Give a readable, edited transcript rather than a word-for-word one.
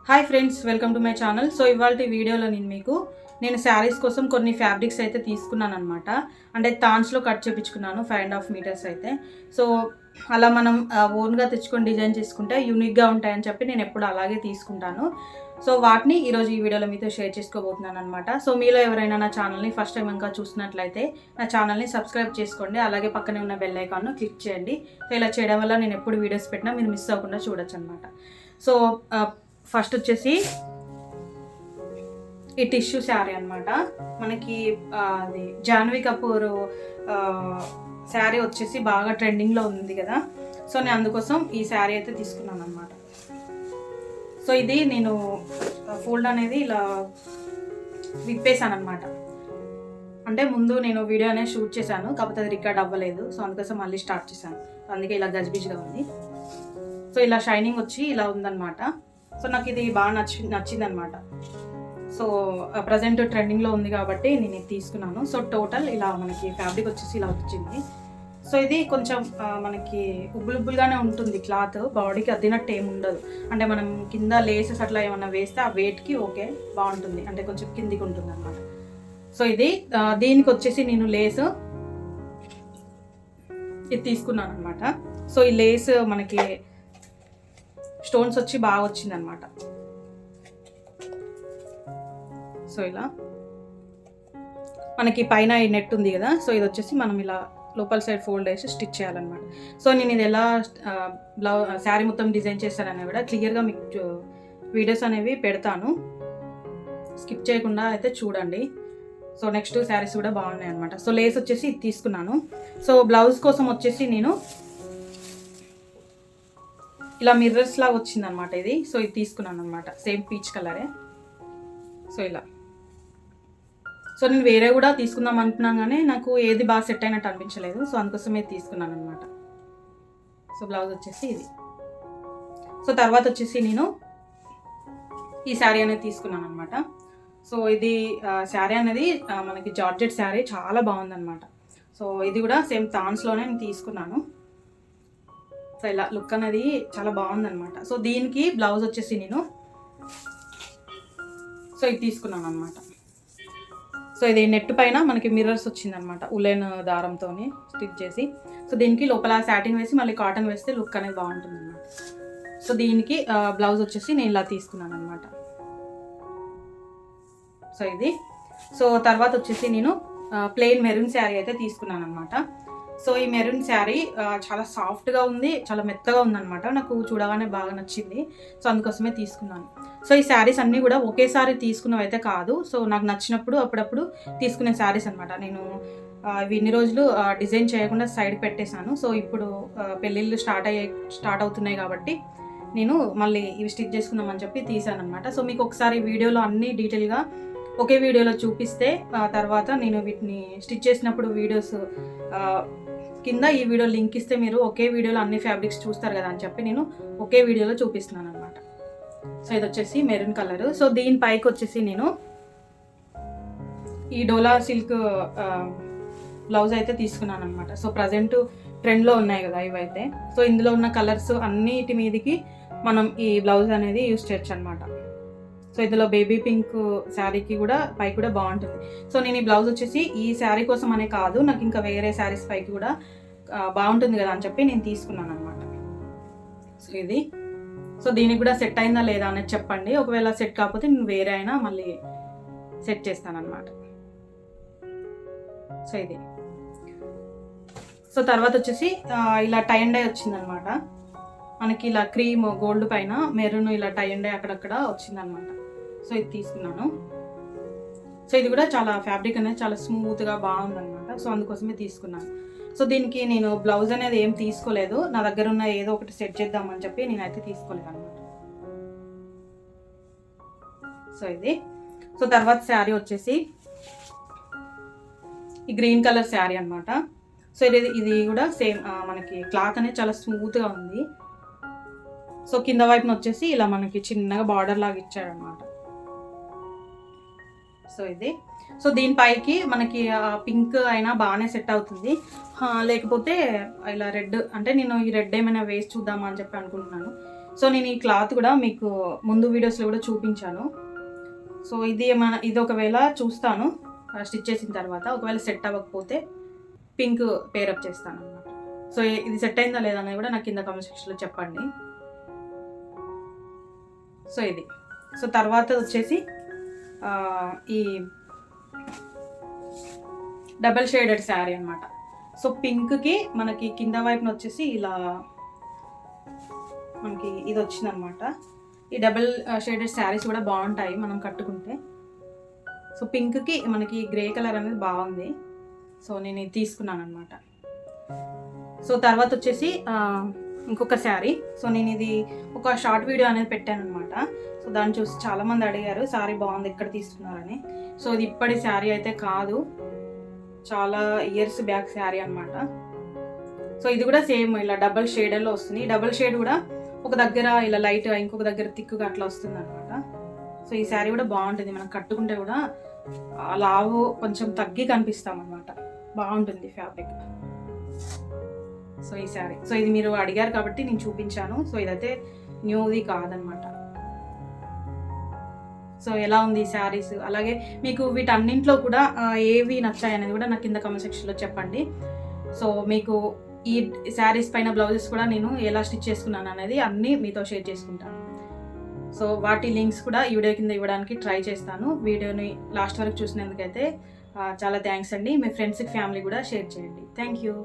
Hi friends, welcome to my channel. So ఇవాళ వీడియోలో నేను శారీస్ కోసం కొన్ని ఫ్యాబ్రిక్స్ అయితే తీసుకున్నాను అనమాట. అంటే తాన్స్లో కట్ చేయించుకున్నాను 5.5 మీటర్స్ అయితే. సో అలా మనం ఓన్గా తెచ్చుకొని డిజైన్ చేసుకుంటే యూనిక్గా ఉంటాయని చెప్పి నేను ఎప్పుడు అలాగే తీసుకుంటాను. సో వాటిని ఈరోజు ఈ వీడియోలో మీతో షేర్ చేసుకోబోతున్నాను అనమాట. సో మీలో ఎవరైనా నా ఛానల్ని ఫస్ట్ టైం ఇంకా చూసినట్లయితే నా ఛానల్ని సబ్స్క్రైబ్ చేసుకోండి. అలాగే పక్కనే ఉన్న బెల్ ఐకాన్ను క్లిక్ చేయండి. సో ఇలా చేయడం వల్ల నేను ఎప్పుడు వీడియోస్ పెట్టినా మీరు మిస్ అవ్వకుండా చూడొచ్చు అనమాట. సో ఫస్ట్ వచ్చేసి ఈ టిష్యూ శారీ అనమాట. మనకి అది జాహ్నవి కపూర్ శారీ వచ్చేసి బాగా ట్రెండింగ్లో ఉంది కదా. సో నేను అందుకోసం ఈ శారీ అయితే తీసుకున్నాను అనమాట. సో ఇది నేను ఫోల్డ్ అనేది ఇలా విప్పేసాను అనమాట. అంటే ముందు నేను వీడియో అనేది షూట్ చేశాను, కాకపోతే అది రికార్డ్ అవ్వలేదు. సో అందుకోసం మళ్ళీ స్టార్ట్ చేశాను. అందుకే ఇలా గజిబిజిగా ఉంది. సో ఇలా షైనింగ్ వచ్చి ఇలా ఉందన్నమాట. సో నాకు ఇది బాగా నచ్చింది అనమాట. సో ప్రజెంట్ ట్రెండింగ్లో ఉంది కాబట్టి నేను ఇది తీసుకున్నాను. సో టోటల్ ఇలా మనకి ఫ్యాబ్రిక్ వచ్చేసి ఇలా వచ్చింది. సో ఇది కొంచెం మనకి ఉబ్బులుబ్బులుగానే ఉంటుంది క్లాత్, బాడీకి అద్దినట్టు ఏమి ఉండదు. అంటే మనం కింద లేసెస్ అట్లా ఏమన్నా వేస్తే ఆ వెయిట్కి ఓకే బాగుంటుంది, అంటే కొంచెం కిందికి ఉంటుంది అనమాట. సో ఇది దీనికి వచ్చేసి నేను లేస్ ఇది తీసుకున్నాను అనమాట. సో ఈ లేస్ మనకి స్టోన్స్ వచ్చి బాగా వచ్చింది అనమాట. సో ఇలా మనకి పైన ఈ నెట్ ఉంది కదా. సో ఇది వచ్చేసి మనం ఇలా లోపల సైడ్ ఫోల్డ్ వేసి స్టిచ్ చేయాలన్నమాట. సో నేను ఇది ఎలా శారీ మొత్తం డిజైన్ చేస్తానని కూడా క్లియర్గా మీకు వీడియోస్ అనేవి పెడతాను, స్కిప్ చేయకుండా అయితే చూడండి. సో నెక్స్ట్ శారీస్ కూడా బాగున్నాయి అనమాట. సో లేస్ వచ్చేసి ఇది తీసుకున్నాను. సో బ్లౌజ్ కోసం వచ్చేసి నేను ఇలా మిర్రర్స్ లాగా వచ్చింది అనమాట ఇది. సో ఇది తీసుకున్నాను అనమాట, సేమ్ పీచ్ కలరే. సో ఇలా సో నేను వేరే కూడా తీసుకుందాం అనుకున్నాను కానీ నాకు ఏది బాగా సెట్ అయినట్టు అనిపించలేదు. సో అందుకోసం ఇది తీసుకున్నాను అనమాట. సో బ్లౌజ్ వచ్చేసి ఇది. సో తర్వాత వచ్చేసి నేను ఈ శారీ అనేది తీసుకున్నాను అనమాట. సో ఇది శారీ అనేది మనకి జార్జెట్ శారీ, చాలా బాగుందన్నమాట. సో ఇది కూడా సేమ్ తాన్స్లోనే నేను తీసుకున్నాను. సో ఇలా లుక్ అనేది చాలా బాగుందన్నమాట. సో దీనికి బ్లౌజ్ వచ్చేసి నేను సో ఇది తీసుకున్నాను అనమాట. సో ఇది నెట్ పైన మనకి మిర్రర్స్ వచ్చిందనమాట, ఉలెన్ దారంతో స్టిచ్ చేసి. సో దీనికి లోపల సాటిన్ వేసి మళ్ళీ కాటన్ వేస్తే లుక్ అనేది బాగుంటుంది అనమాట. సో దీనికి బ్లౌజ్ వచ్చేసి నేను ఇలా తీసుకున్నాను అనమాట. సో ఇది. సో తర్వాత వచ్చేసి నేను ప్లెయిన్ మెరూన్ శారీ అయితే తీసుకున్నాను అనమాట. సో ఈ మెరూన్ శారీ చాలా సాఫ్ట్గా ఉంది, చాలా మెత్తగా ఉందన్నమాట. నాకు చూడగానే బాగా నచ్చింది. సో అందుకోసమే తీసుకున్నాను. సో ఈ శారీస్ అన్నీ కూడా ఒకేసారి తీసుకున్నవి అయితే కాదు. సో నాకు నచ్చినప్పుడు అప్పుడప్పుడు తీసుకునే శారీస్ అనమాట. నేను ఇవి ఇన్ని రోజులు డిజైన్ చేయకుండా సైడ్ పెట్టేశాను. సో ఇప్పుడు పెళ్ళిళ్ళు స్టార్ట్ అవుతున్నాయి కాబట్టి నేను మళ్ళీ ఇవి స్టిచ్ చేసుకుందామని చెప్పి తీసాను అనమాట. సో మీకు ఒకసారి వీడియోలో అన్నీ డీటెయిల్గా ఒకే వీడియోలో చూపిస్తే తర్వాత నేను వీటిని స్టిచ్ చేసినప్పుడు వీడియోస్ కింద ఈ వీడియో లింక్ ఇస్తే మీరు ఒకే వీడియోలో అన్ని ఫ్యాబ్రిక్స్ చూస్తారు కదా అని చెప్పి నేను ఒకే వీడియోలో చూపిస్తున్నాను అనమాట. సో ఇది వచ్చేసి మెరూన్ కలర్. సో దీనిపైకి వచ్చేసి నేను ఈ డోలా సిల్క్ బ్లౌజ్ అయితే తీసుకున్నాను అనమాట. సో ప్రజెంట్ ట్రెండ్లో ఉన్నాయి కదా ఇవైతే. సో ఇందులో ఉన్న కలర్స్ అన్నిటి మీదకి మనం ఈ బ్లౌజ్ అనేది యూస్ చేయొచ్చు అనమాట. సో ఇందులో బేబీ పింక్ శారీకి కూడా పైకి కూడా బాగుంటుంది. సో నేను ఈ బ్లౌజ్ వచ్చేసి ఈ శారీ కోసం అనే కాదు, నాకు ఇంకా వేరే శారీస్ పైకి కూడా బాగుంటుంది కదా అని చెప్పి నేను తీసుకున్నాను అనమాట. సో ఇది. సో దీనికి కూడా సెట్ అయిందా లేదా అనేది చెప్పండి. ఒకవేళ సెట్ కాకపోతే నేను వేరే అయినా మళ్ళీ సెట్ చేస్తాను అనమాట. సో ఇది. సో తర్వాత వచ్చేసి ఇలా టై అండ్ డై వచ్చిందనమాట. మనకి ఇలా క్రీమ్ గోల్డ్ పైన మెరూన్ ఇలా టై అండ్ డై అక్కడక్కడ వచ్చిందనమాట. సో ఇది తీసుకున్నాను. సో ఇది కూడా చాలా ఫ్యాబ్రిక్ అనేది చాలా స్మూత్గా బాగుందనమాట. సో అందుకోసమే తీసుకున్నాను. సో దీనికి నేను బ్లౌజ్ అనేది ఏం తీసుకోలేదు, నా దగ్గర ఉన్న ఏదో ఒకటి సెట్ చేద్దామని చెప్పి నేనైతే తీసుకోలేదు అనమాట. సో ఇది. సో తర్వాత శారీ వచ్చేసి ఈ గ్రీన్ కలర్ శారీ అనమాట. సో ఇది కూడా సేమ్ మనకి క్లాత్ అనేది చాలా స్మూత్గా ఉంది. సో కింద వైపున వచ్చేసి ఇలా మనకి చిన్నగా బార్డర్ లాగా ఇచ్చాడనమాట. సో ఇది. సో దీనిపైకి మనకి పింక్ అయినా బాగానే సెట్ అవుతుంది, లేకపోతే ఇలా రెడ్, అంటే నేను ఈ రెడ్ ఏమైనా వేసి చూద్దామా అని చెప్పి అనుకుంటున్నాను. సో నేను ఈ క్లాత్ కూడా మీకు ముందు వీడియోస్లో కూడా చూపించాను. సో ఇది ఒకవేళ చూస్తాను స్టిచ్ చేసిన తర్వాత, ఒకవేళ సెట్ అవ్వకపోతే పింక్ పేరప్ చేస్తాను అన్నమాట. సో ఇది సెట్ అయిందా లేదా అనేది కూడా నాకు కింద కామెంట్ సెక్షన్లో చెప్పండి. సో ఇది సో తర్వాత వచ్చేసి ఈ డబల్ షేడెడ్ శారీ అనమాట. సో పింక్కి మనకి కింద వైపున వచ్చేసి ఇలా మనకి ఇది వచ్చిందనమాట. ఈ డబల్ షేడెడ్ శారీస్ కూడా బాగుంటాయి మనం కట్టుకుంటే. సో పింక్కి మనకి గ్రే కలర్ అనేది బాగుంది. సో నేను ఇది తీసుకున్నాను అనమాట. సో తర్వాత వచ్చేసి ఇంకొక శారీ. సో నేను ఇది ఒక షార్ట్ వీడియో అనేది పెట్టాను అనమాట. సో దాన్ని చూసి చాలామంది అడిగారు శారీ బాగుంది ఎక్కడ తీసుకున్నారని. సో ఇది ఇప్పటి శారీ అయితే కాదు, చాలా ఇయర్స్ బ్యాక్ శారీ అనమాట. సో ఇది కూడా సేమ్ ఇలా డబల్ షేడర్లో వస్తుంది. డబల్ షేడ్ కూడా ఒక దగ్గర ఇలా లైట్, ఇంకొక దగ్గర థిక్గా అట్లా వస్తుంది అనమాట. సో ఈ శారీ కూడా బాగుంటుంది, మనం కట్టుకుంటే కూడా లావు కొంచెం తగ్గి కనిపిస్తాం అనమాట. బాగుంటుంది ఫ్యాబ్రిక్. సో ఈ శారీ, సో ఇది మీరు అడిగారు కాబట్టి నేను చూపించాను. సో ఇదైతే న్యూది కాదనమాట. సో ఎలా ఉంది ఈ శారీస్, అలాగే మీకు వీటన్నింటిలో కూడా ఏవి నచ్చాయి అనేది కూడా నాకు కింద కామెంట్ సెక్షన్లో చెప్పండి. సో మీకు ఈ శారీస్ పైన బ్లౌజెస్ కూడా నేను ఎలా స్టిచ్ చేసుకున్నాను అనేది అన్నీ మీతో షేర్ చేసుకుంటాను. సో వాటి లింక్స్ కూడా ఈ వీడియో కింద ఇవ్వడానికి ట్రై చేస్తాను. వీడియోని లాస్ట్ వరకు చూసినందుకైతే చాలా థ్యాంక్స్ అండి. మీ ఫ్రెండ్స్కి, ఫ్యామిలీ కూడా షేర్ చేయండి. Thank you.